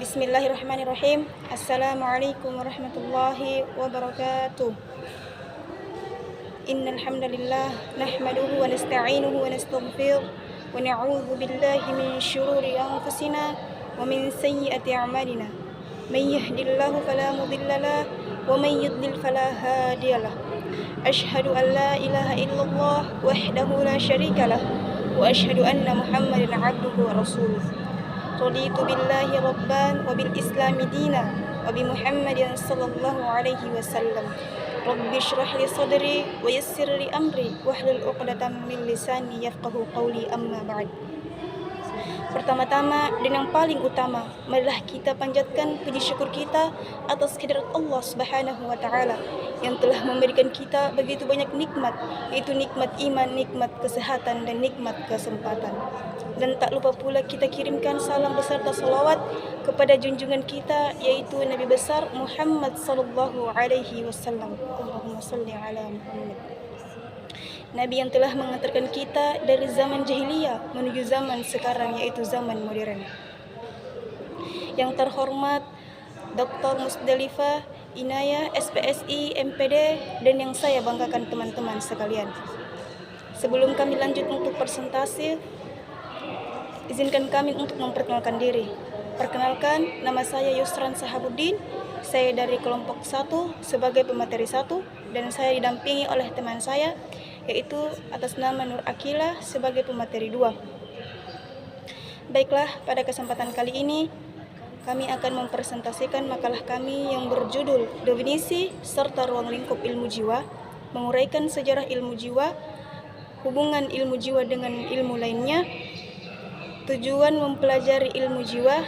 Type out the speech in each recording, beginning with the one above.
Bismillahirrahmanirrahim. Assalamualaikum warahmatullahi wabarakatuh. Innal hamdalillah nahmaduhu wa nasta'inuhu wa nastaghfiruh wa na'udzu billahi min shururi anfusina wa min sayyiati a'malina. May yahdihillahu fala mudilla lahu wa may yudlil fala hadiyalah. Asyhadu an la ilaha illallah wahdahu la syarika lah wa asyhadu anna Muhammadan 'abduhu wa rasuluh. Raditu billahi rabban wa bil islami dina wa bi Muhammadin sallallahu alaihi wasallam. Rabbi shrah li sadri wa yassir li amri wahlul 'uqdatam min lisani yafqahu qawli, amma ba'd. Pertama-tama dan yang paling utama, marilah kita panjatkan puji syukur kita atas kehadirat Allah Subhanahu wa taala yang telah memberikan kita begitu banyak nikmat, yaitu nikmat iman, nikmat kesehatan, dan nikmat kesempatan. Dan tak lupa pula kita kirimkan salam beserta salawat kepada junjungan kita, yaitu Nabi besar Muhammad sallallahu alaihi wasallam. Allahumma shalli ala Muhammad. Nabi yang telah mengantarkan kita dari zaman jahiliyah menuju zaman sekarang, yaitu zaman modern. Yang terhormat Dr. Musdalifah Inayah, SPSI, MPD, dan yang saya banggakan teman-teman sekalian. Sebelum kami lanjut untuk presentasi, izinkan kami untuk memperkenalkan diri. Perkenalkan, nama saya Yusran Sahabuddin. Saya dari kelompok 1 sebagai pemateri 1, dan saya didampingi oleh teman saya, yaitu atas nama Nur Akila sebagai pemateri 2. Baiklah, pada kesempatan kali ini kami akan mempresentasikan makalah kami yang berjudul Definisi serta Ruang Lingkup Ilmu Jiwa, menguraikan sejarah ilmu jiwa, hubungan ilmu jiwa dengan ilmu lainnya, tujuan mempelajari ilmu jiwa,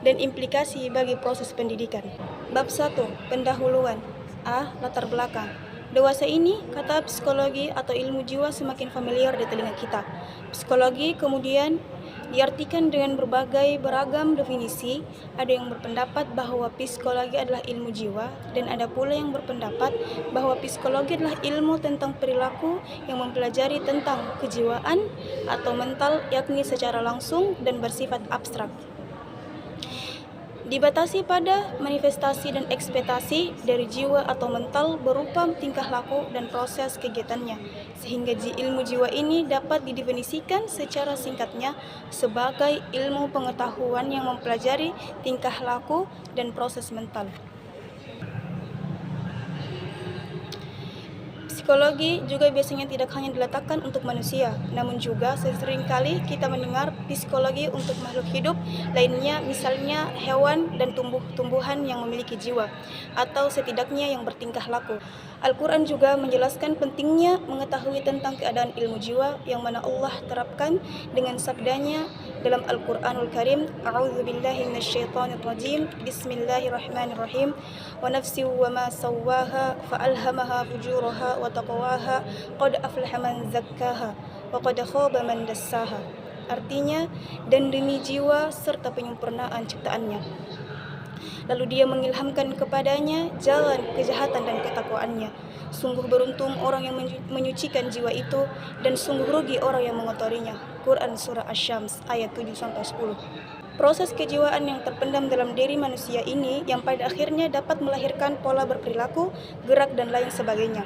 dan implikasi bagi proses pendidikan. Bab 1. Pendahuluan. A. Latar belakang. Dewasa ini, kata psikologi atau ilmu jiwa semakin familiar di telinga kita. Psikologi kemudian diartikan dengan beragam definisi. Ada yang berpendapat bahwa psikologi adalah ilmu jiwa, dan ada pula yang berpendapat bahwa psikologi adalah ilmu tentang perilaku yang mempelajari tentang kejiwaan atau mental, yakni secara langsung dan bersifat abstrak. Dibatasi pada manifestasi dan ekspektasi dari jiwa atau mental berupa tingkah laku dan proses kegiatannya, sehingga ilmu jiwa ini dapat didefinisikan secara singkatnya sebagai ilmu pengetahuan yang mempelajari tingkah laku dan proses mental. Psikologi juga biasanya tidak hanya diletakkan untuk manusia, namun juga seringkali kita mendengar psikologi untuk makhluk hidup lainnya, misalnya hewan dan tumbuhan yang memiliki jiwa, atau setidaknya yang bertingkah laku. Al-Quran juga menjelaskan pentingnya mengetahui tentang keadaan ilmu jiwa, yang mana Allah terapkan dengan sabdanya dalam Al-Quranul Karim, A'udzubillahi minasyaitonirrajim, Bismillahirrahmanirrahim, wa nafsi wa ma sawwaha fa'alhamaha fujuraha wa taqwaha qad aflaha man zakkaha wa qad khaba man dassaha. Artinya, dan demi jiwa serta penyempurnaan ciptaannya, lalu dia mengilhamkan kepadanya jalan kejahatan dan ketakwaannya. Sungguh beruntung orang yang menyucikan jiwa itu, dan sungguh rugi orang yang mengotorinya. Quran Surah Asy-Syams ayat 7-10. Proses kejiwaan yang terpendam dalam diri manusia ini yang pada akhirnya dapat melahirkan pola berperilaku, gerak, dan lain sebagainya.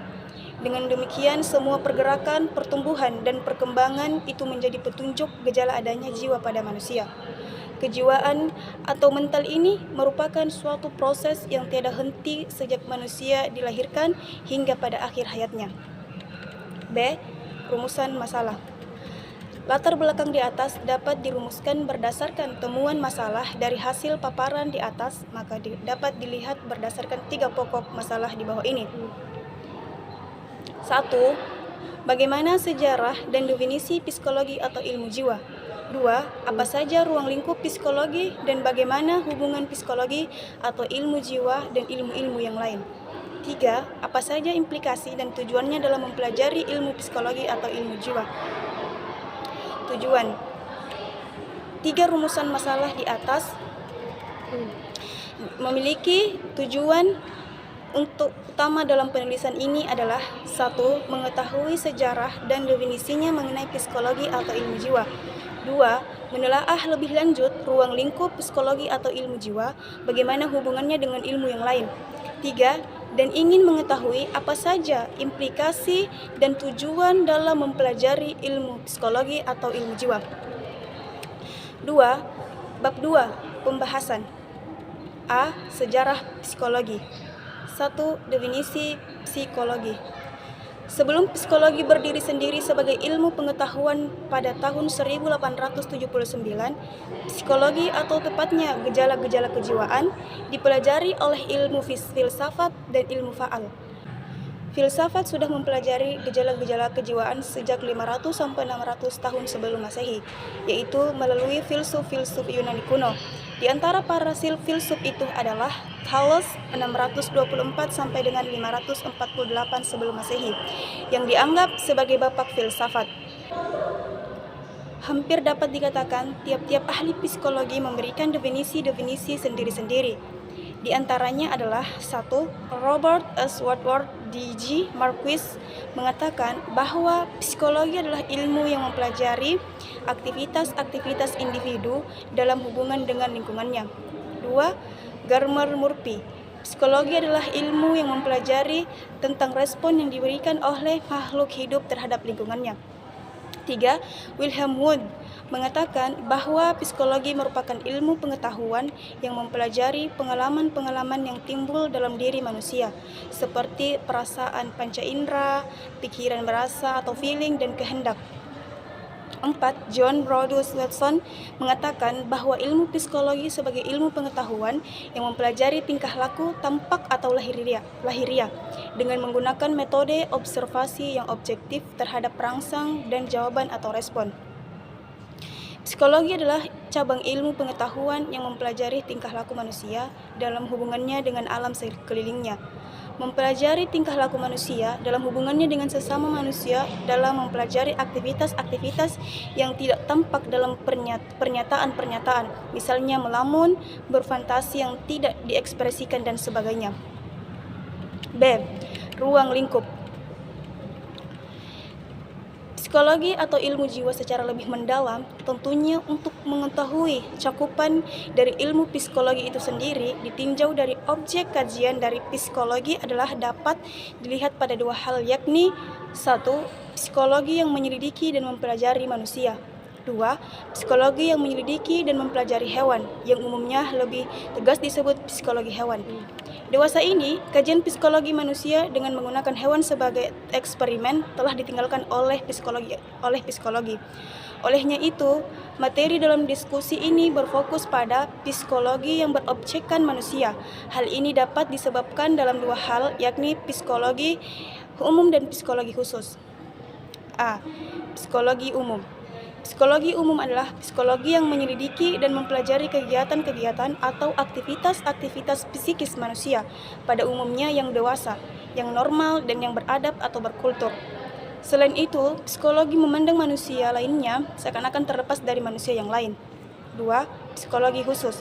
Dengan demikian, semua pergerakan, pertumbuhan, dan perkembangan itu menjadi petunjuk gejala adanya jiwa pada manusia. Kejiwaan atau mental ini merupakan suatu proses yang tiada henti sejak manusia dilahirkan hingga pada akhir hayatnya. B. Rumusan masalah. Latar belakang di atas dapat dirumuskan berdasarkan temuan masalah dari hasil paparan di atas, maka dapat dilihat berdasarkan 3 pokok masalah di bawah ini. 1. Bagaimana sejarah dan definisi psikologi atau ilmu jiwa? 2. Apa saja ruang lingkup psikologi dan bagaimana hubungan psikologi atau ilmu jiwa dan ilmu-ilmu yang lain? 3. Apa saja implikasi dan tujuannya dalam mempelajari ilmu psikologi atau ilmu jiwa? Tujuan. 3 rumusan masalah di atas memiliki tujuan untuk utama dalam penulisan ini adalah 1. Mengetahui sejarah dan definisinya mengenai psikologi atau ilmu jiwa. 2. Menelaah lebih lanjut ruang lingkup psikologi atau ilmu jiwa, bagaimana hubungannya dengan ilmu yang lain. 3. Dan ingin mengetahui apa saja implikasi dan tujuan dalam mempelajari ilmu psikologi atau ilmu jiwa. 2. Bab 2. Pembahasan. A. Sejarah psikologi. 1. Definisi psikologi. Sebelum psikologi berdiri sendiri sebagai ilmu pengetahuan pada tahun 1879, psikologi atau tepatnya gejala-gejala kejiwaan dipelajari oleh ilmu filsafat dan ilmu faal. Filsafat sudah mempelajari gejala-gejala kejiwaan sejak 500 sampai 600 tahun sebelum Masehi, yaitu melalui filsuf-filsuf Yunani kuno. Di antara para filsuf itu adalah Thales 624 sampai dengan 548 sebelum Masehi, yang dianggap sebagai bapak filsafat. Hampir dapat dikatakan tiap-tiap ahli psikologi memberikan definisi-definisi sendiri-sendiri. Di antaranya adalah 1. Robert S. Woodward D.G. Marquis mengatakan bahwa psikologi adalah ilmu yang mempelajari aktivitas-aktivitas individu dalam hubungan dengan lingkungannya. 2. Garmer Murphy, psikologi adalah ilmu yang mempelajari tentang respon yang diberikan oleh makhluk hidup terhadap lingkungannya. 3. Wilhelm Wundt mengatakan bahwa psikologi merupakan ilmu pengetahuan yang mempelajari pengalaman-pengalaman yang timbul dalam diri manusia, seperti perasaan panca indera, pikiran merasa atau feeling, dan kehendak. 4. John Brodus Watson mengatakan bahwa ilmu psikologi sebagai ilmu pengetahuan yang mempelajari tingkah laku, tampak atau lahiriah dengan menggunakan metode observasi yang objektif terhadap perangsang dan jawaban atau respon. Psikologi adalah cabang ilmu pengetahuan yang mempelajari tingkah laku manusia dalam hubungannya dengan alam sekelilingnya, mempelajari tingkah laku manusia dalam hubungannya dengan sesama manusia, dalam mempelajari aktivitas-aktivitas yang tidak tampak dalam pernyataan-pernyataan, misalnya melamun, berfantasi yang tidak diekspresikan, dan sebagainya. B. Ruang lingkup. Psikologi atau ilmu jiwa secara lebih mendalam tentunya untuk mengetahui cakupan dari ilmu psikologi itu sendiri ditinjau dari objek kajian dari psikologi adalah dapat dilihat pada dua hal, yakni 1. Psikologi yang menyelidiki dan mempelajari manusia. 2. Psikologi yang menyelidiki dan mempelajari hewan, yang umumnya lebih tegas disebut psikologi hewan. Dewasa ini, kajian psikologi manusia dengan menggunakan hewan sebagai eksperimen telah ditinggalkan oleh psikologi. Olehnya itu, materi dalam diskusi ini berfokus pada psikologi yang berobjekkan manusia. Hal ini dapat disebabkan dalam dua hal, yakni psikologi umum dan psikologi khusus. A. Psikologi umum. Psikologi umum adalah psikologi yang menyelidiki dan mempelajari kegiatan-kegiatan atau aktivitas-aktivitas psikis manusia, pada umumnya yang dewasa, yang normal, dan yang beradab atau berkultur. Selain itu, psikologi memandang manusia lainnya seakan-akan terlepas dari manusia yang lain. 2. Psikologi khusus.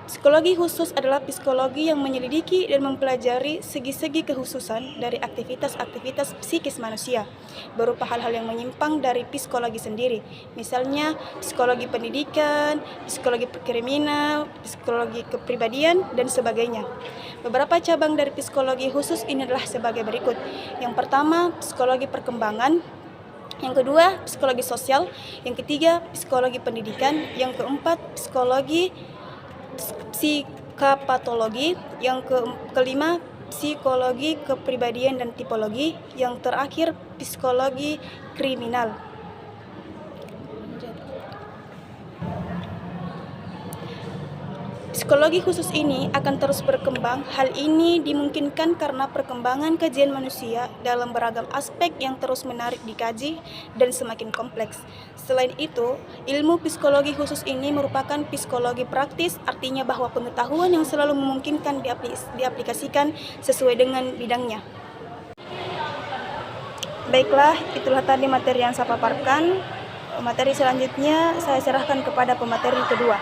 Psikologi khusus adalah psikologi yang menyelidiki dan mempelajari segi-segi kekhususan dari aktivitas-aktivitas psikis manusia, berupa hal-hal yang menyimpang dari psikologi sendiri, misalnya psikologi pendidikan, psikologi kriminal, psikologi kepribadian, dan sebagainya. Beberapa cabang dari psikologi khusus ini adalah sebagai berikut. Yang pertama, psikologi perkembangan. Yang kedua, psikologi sosial. Yang ketiga, psikologi pendidikan. Yang keempat, psikologi psikopatologi. Yang kelima, psikologi kepribadian dan tipologi. Yang terakhir, psikologi kriminal. Psikologi khusus ini akan terus berkembang. Hal ini dimungkinkan karena perkembangan kajian manusia dalam beragam aspek yang terus menarik dikaji dan semakin kompleks. Selain itu, ilmu psikologi khusus ini merupakan psikologi praktis, artinya bahwa pengetahuan yang selalu memungkinkan diaplikasikan sesuai dengan bidangnya. Baiklah, itulah tadi materi yang saya paparkan. Materi selanjutnya saya serahkan kepada pemateri kedua.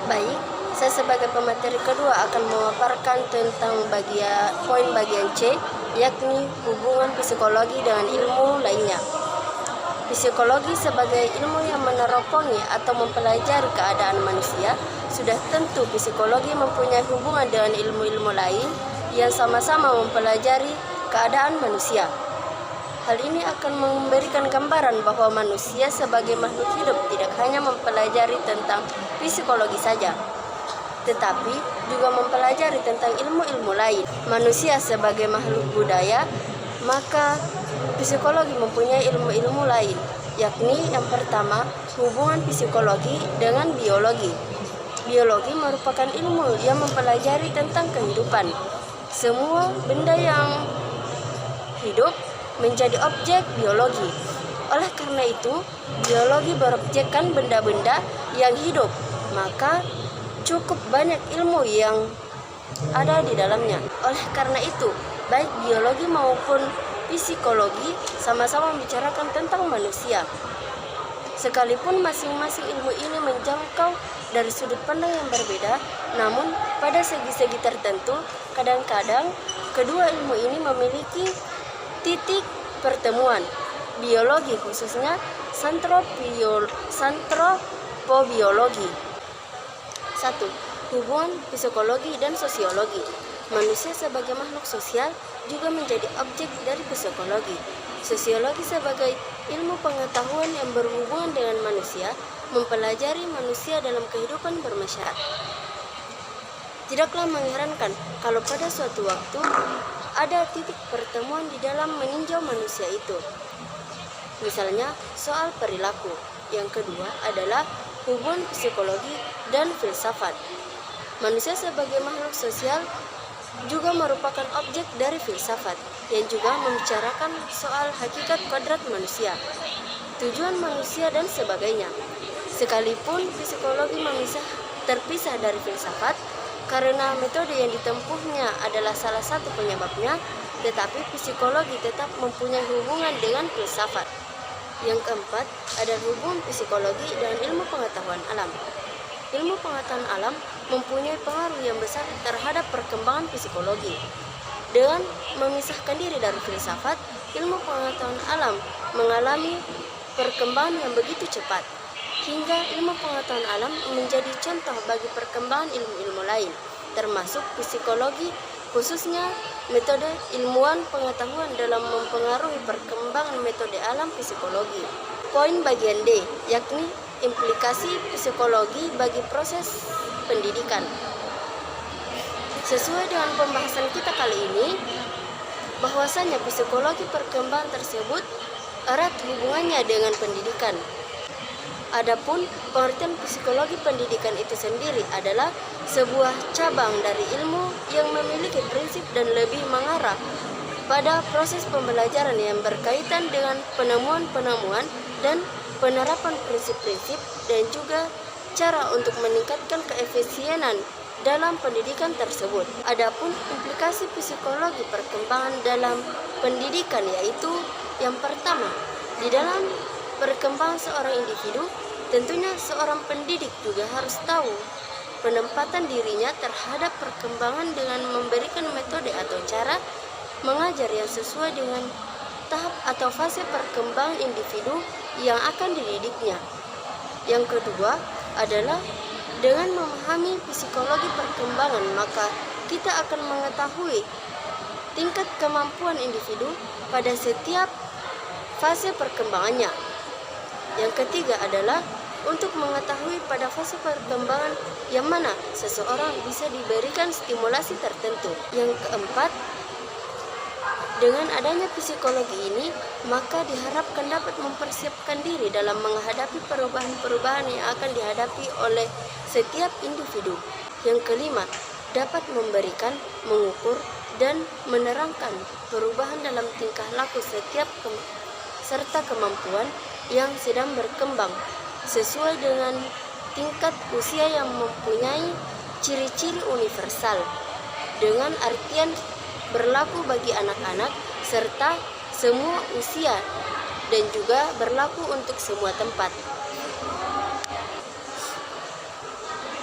Baik, saya sebagai pemateri kedua akan memaparkan tentang poin bagian C, yakni hubungan psikologi dengan ilmu lainnya. Psikologi sebagai ilmu yang meneropongi atau mempelajari keadaan manusia, sudah tentu psikologi mempunyai hubungan dengan ilmu-ilmu lain yang sama-sama mempelajari keadaan manusia. Hal ini akan memberikan gambaran bahwa manusia sebagai makhluk hidup tidak hanya mempelajari tentang psikologi saja, tetapi juga mempelajari tentang ilmu-ilmu lain. Manusia sebagai makhluk budaya, maka psikologi mempunyai ilmu-ilmu lain, yakni yang pertama, hubungan psikologi dengan biologi. Biologi merupakan ilmu yang mempelajari tentang kehidupan. Semua benda yang hidup menjadi objek biologi. Oleh karena itu, biologi berobjekkan benda-benda yang hidup, maka cukup banyak ilmu yang ada di dalamnya. Oleh karena itu, baik biologi maupun psikologi sama-sama membicarakan tentang manusia. Sekalipun masing-masing ilmu ini menjangkau dari sudut pandang yang berbeda, namun pada segi-segi tertentu, kadang-kadang kedua ilmu ini memiliki titik pertemuan. Biologi khususnya santropobiologi. 1. Hubungan psikologi dan sosiologi. Manusia sebagai makhluk sosial juga menjadi objek dari psikologi. Sosiologi sebagai ilmu pengetahuan yang berhubungan dengan manusia, mempelajari manusia dalam kehidupan bermasyarakat. Tidaklah mengherankan kalau pada suatu waktu ada titik pertemuan di dalam meninjau manusia itu. Misalnya soal perilaku. Yang kedua adalah hubungan psikologi dan filsafat. Manusia sebagai makhluk sosial juga merupakan objek dari filsafat yang juga membicarakan soal hakikat kodrat manusia, tujuan manusia dan sebagainya. Sekalipun psikologi terpisah dari filsafat karena metode yang ditempuhnya adalah salah satu penyebabnya, tetapi psikologi tetap mempunyai hubungan dengan filsafat. Yang keempat, ada hubungan psikologi dan ilmu pengetahuan alam. Ilmu pengetahuan alam mempunyai pengaruh yang besar terhadap perkembangan psikologi. Dengan memisahkan diri dari filsafat, ilmu pengetahuan alam mengalami perkembangan yang begitu cepat, hingga ilmu pengetahuan alam menjadi contoh bagi perkembangan ilmu-ilmu lain, termasuk psikologi, khususnya metode ilmuwan pengetahuan dalam mempengaruhi perkembangan metode alam psikologi. Poin bagian D, yakni implikasi psikologi bagi proses pendidikan. Sesuai dengan pembahasan kita kali ini, bahwasanya psikologi perkembangan tersebut erat hubungannya dengan pendidikan. Adapun pengertian psikologi pendidikan itu sendiri adalah sebuah cabang dari ilmu yang memiliki prinsip dan lebih mengarah pada proses pembelajaran yang berkaitan dengan penemuan-penemuan dan penerapan prinsip-prinsip dan juga cara untuk meningkatkan keefisienan dalam pendidikan tersebut. Adapun implikasi psikologi perkembangan dalam pendidikan yaitu yang pertama, di dalam perkembangan seorang individu, tentunya seorang pendidik juga harus tahu penempatan dirinya terhadap perkembangan dengan memberikan metode atau cara mengajar yang sesuai dengan tahap atau fase perkembangan individu yang akan dididiknya. Yang kedua adalah dengan memahami psikologi perkembangan, maka kita akan mengetahui tingkat kemampuan individu pada setiap fase perkembangannya. Yang ketiga adalah untuk mengetahui pada fase perkembangan yang mana seseorang bisa diberikan stimulasi tertentu. Yang keempat, dengan adanya psikologi ini, maka diharapkan dapat mempersiapkan diri dalam menghadapi perubahan-perubahan yang akan dihadapi oleh setiap individu. Yang kelima, dapat memberikan, mengukur, dan menerangkan perubahan dalam tingkah laku setiap serta kemampuan yang sedang berkembang sesuai dengan tingkat usia yang mempunyai ciri-ciri universal, dengan artian berlaku bagi anak-anak serta semua usia dan juga berlaku untuk semua tempat.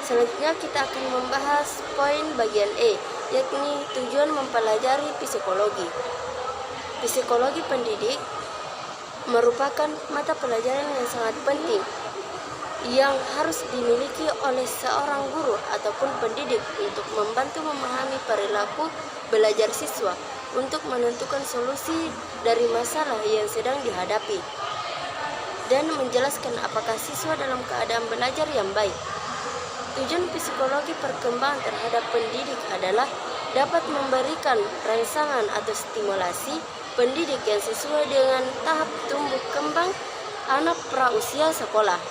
Selanjutnya kita akan membahas poin bagian E, yakni tujuan mempelajari psikologi. Psikologi pendidik merupakan mata pelajaran yang sangat penting yang harus dimiliki oleh seorang guru ataupun pendidik untuk membantu memahami perilaku belajar siswa untuk menentukan solusi dari masalah yang sedang dihadapi dan menjelaskan apakah siswa dalam keadaan belajar yang baik. Tujuan psikologi perkembangan terhadap pendidik adalah dapat memberikan rangsangan atau stimulasi pendidik yang sesuai dengan tahap tumbuh kembang anak prausia sekolah.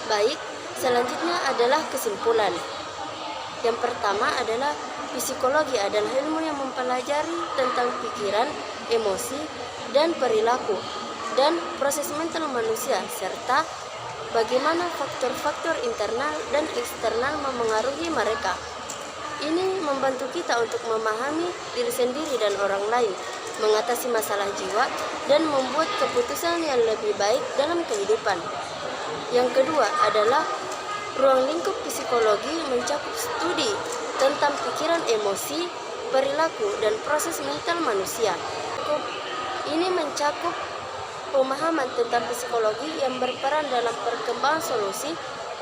Baik, selanjutnya adalah kesimpulan. Yang pertama adalah psikologi adalah ilmu yang mempelajari tentang pikiran, emosi, dan perilaku, dan proses mental manusia, serta bagaimana faktor-faktor internal dan eksternal memengaruhi mereka. Ini membantu kita untuk memahami diri sendiri dan orang lain, mengatasi masalah jiwa, dan membuat keputusan yang lebih baik dalam kehidupan. Yang kedua adalah ruang lingkup psikologi mencakup studi tentang pikiran, emosi, perilaku, dan proses mental manusia. Ini mencakup pemahaman tentang psikologi yang berperan dalam perkembangan solusi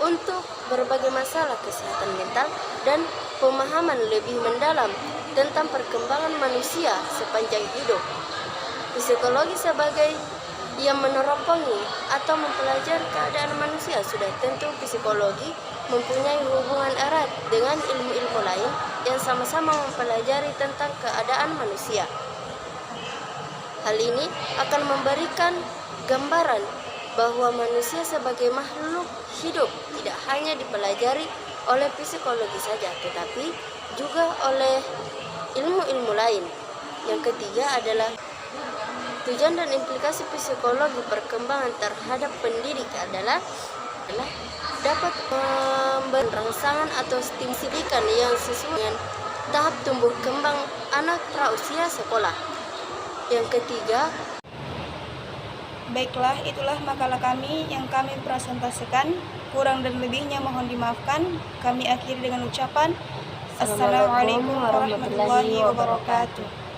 untuk berbagai masalah kesehatan mental dan pemahaman lebih mendalam tentang perkembangan manusia sepanjang hidup. Psikologi sebagai yang meneropongi atau mempelajari keadaan manusia, sudah tentu psikologi mempunyai hubungan erat dengan ilmu-ilmu lain yang sama-sama mempelajari tentang keadaan manusia. Hal ini akan memberikan gambaran bahwa manusia sebagai makhluk hidup tidak hanya dipelajari oleh psikologi saja, tetapi juga oleh ilmu-ilmu lain. Yang ketiga adalah tujuan dan implikasi psikologi perkembangan terhadap pendidik adalah dapat memberi rangsangan atau stimulasikan yang sesuai dengan tahap tumbuh kembang anak prausia sekolah. Yang ketiga, Baiklah, itulah makalah kami yang kami presentasikan. Kurang dan lebihnya mohon dimaafkan. Kami akhiri dengan ucapan Assalamualaikum warahmatullahi wabarakatuh.